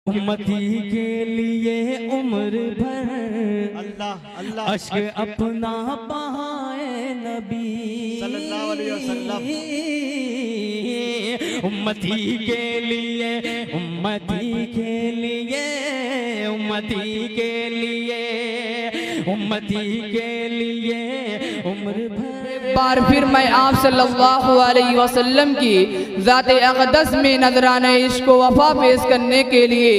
امتی کے لیے عمر بھر اشک اپنا بہائے نبی صلی اللہ علیہ وسلم، امتی کے لیے امتی کے لیے امتی کے لیے امتی کے لیے عمر بھر بار پھر میں آپ صلی اللہ علیہ وسلم کی ذات اقدس میں نذرانہ عشق و وفا پیش کرنے کے لیے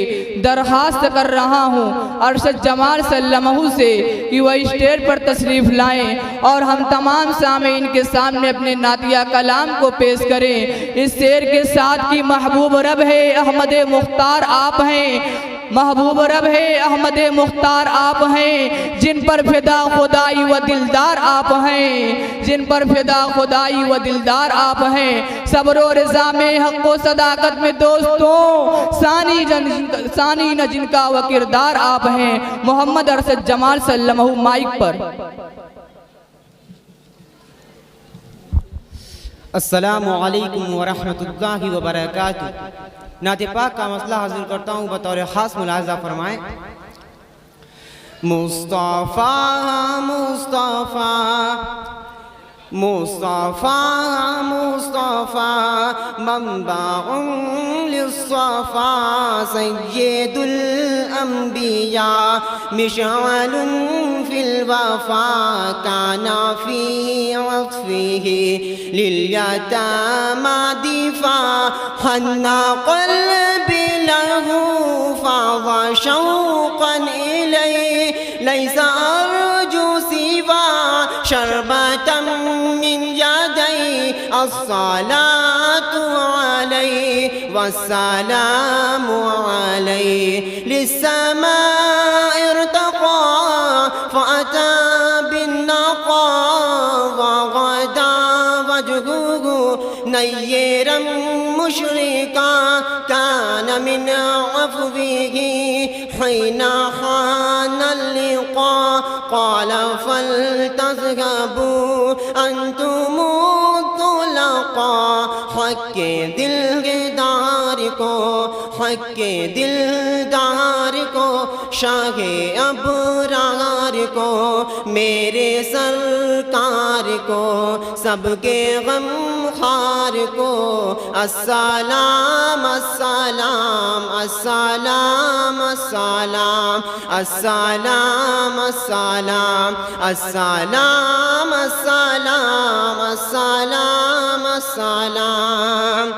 درخواست کر رہا ہوں ارشد جمال صلی اللہ علیہ وسلم سے کہ وہ اسٹیج پر تشریف لائیں اور ہم تمام سامعین کے سامنے اپنے نعتیہ کلام کو پیش کریں۔ اس شعر کے ساتھ کی محبوب رب ہے احمد مختار آپ ہیں، محبوب رب ہے احمد مختار آپ ہیں، جن پر فدا خدائی و دلدار آپ ہیں، جن پر فدا خدائی و دلدار آپ ہیں۔ صبر و رضا میں حق و صداقت میں دوستوں ثانی نہ جن کا وہ کردار آپ ہیں۔ محمد ارشد جمال صلی اللہ علیہ وسلم مائک پر۔ السلام علیکم ورحمت اللہ وبرکاتہ۔ نعت پاک کا مسئلہ حاضر کرتا ہوں، بطور خاص ملاحظہ فرمائیں۔ مصطفیٰ مصطفیٰ مصطفیٰ مصطفیٰ منبع للصفا سید الانبیاء مشعل فی الوفا کان فی عطفه للیتامى دفاع حنى قلبي له فاض شوقا إليه ليس أرجو سوى شربة من يدي الصلاة عليه والسلام عليه للسماء ارتقى فأتى بالنقى وغدا وجهه نيرا مشرقا كان من عفوه حين حان اللقاء قال فلتذهبوا أنتم الطلقاء حق دلدار کو حق دلدار کو شاہ ابرار کو میرے سرکار کو سب کے غم خار کو السلام السلام السلام السلام السلام السلام السلام السلام السلام السلام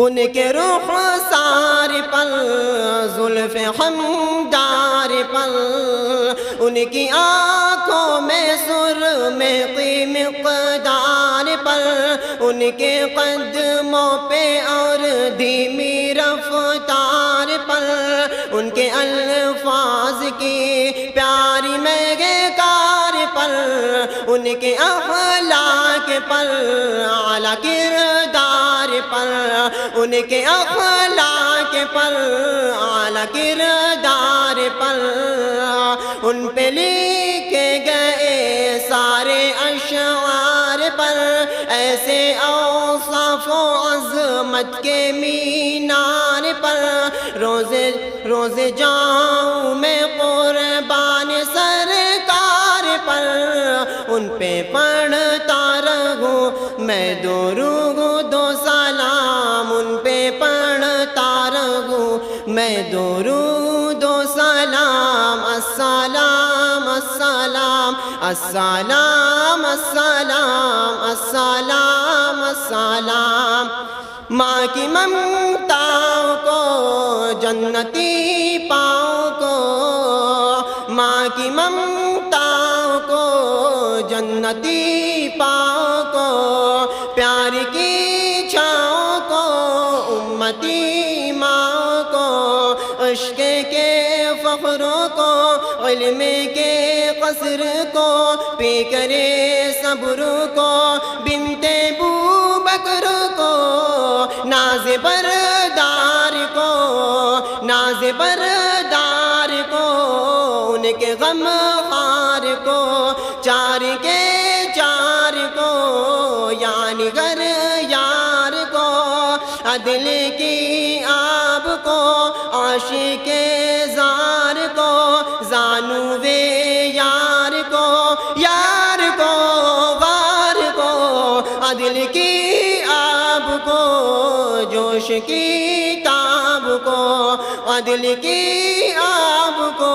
ان کے رخسار پر زلف ہمدار پر ان کی آنکھوں میں سرمے مقدار پر ان کے قدموں پہ اور دھیمی رفتار پر ان کے الفاظ کی پیاری مہکار پر ان کے اخلاق پر اعلیٰ کردار پر ان کے اخلاق پر اعلیٰ کردار پر ان پہ لکھے گئے سارے اشعار پر ایسے اوصاف و عظمت کے مینار پر روز جاؤں میں قربان سرکار پر ان پہ پڑھتا رہوں میں درود و سلام ان پہ پڑھتا رہوں میں درود و سلام السلام السلام السلام السلام السلام السلام ماں کی ممتا کو جنتی پاؤں کو ماں کی ممتا کو جنتی پاؤں کو پیار کی چھاؤں کو امتی ماں کو عشق کے فخروں کو علم کے قصر کو پی کرے صبر کو بنت بو بکر کو ناز بردار کو ناز بردار کو ان کے غم خار کو چار کے چار کو یعنی غر یار کو عدل کی آب کو عاشق زار کو زانوے یار کو غار کو عدل کی آب کو جوش کی تاب کو عدل کی آب کو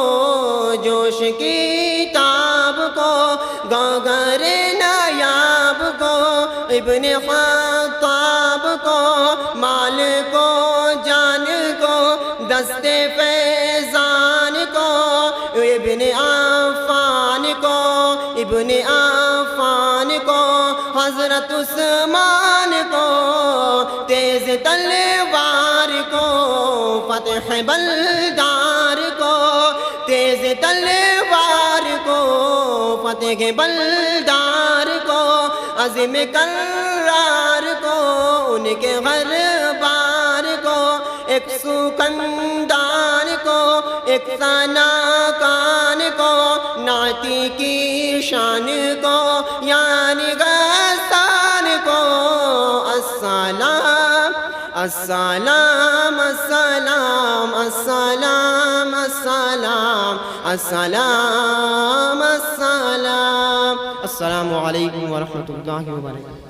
جوش کی تاب کو گوگر نایاب کو ابن خطاب کو مال کو جان کو دست فیضان کو ابن عفان کو حضرت عثمان کو تیز تلوار کو فتح بلدار کو تیز تلوار کو فتح بلدار کو عظیم کرار کو ان کے گھر بار کو ایک سکندان کو ایک ثنا کان کو نعتی کی شان کو یعنی غسان کو السلام السلام السلام السلام السلام السلام السلام السلام علیکم ورحمۃ اللہ وبرکاتہ.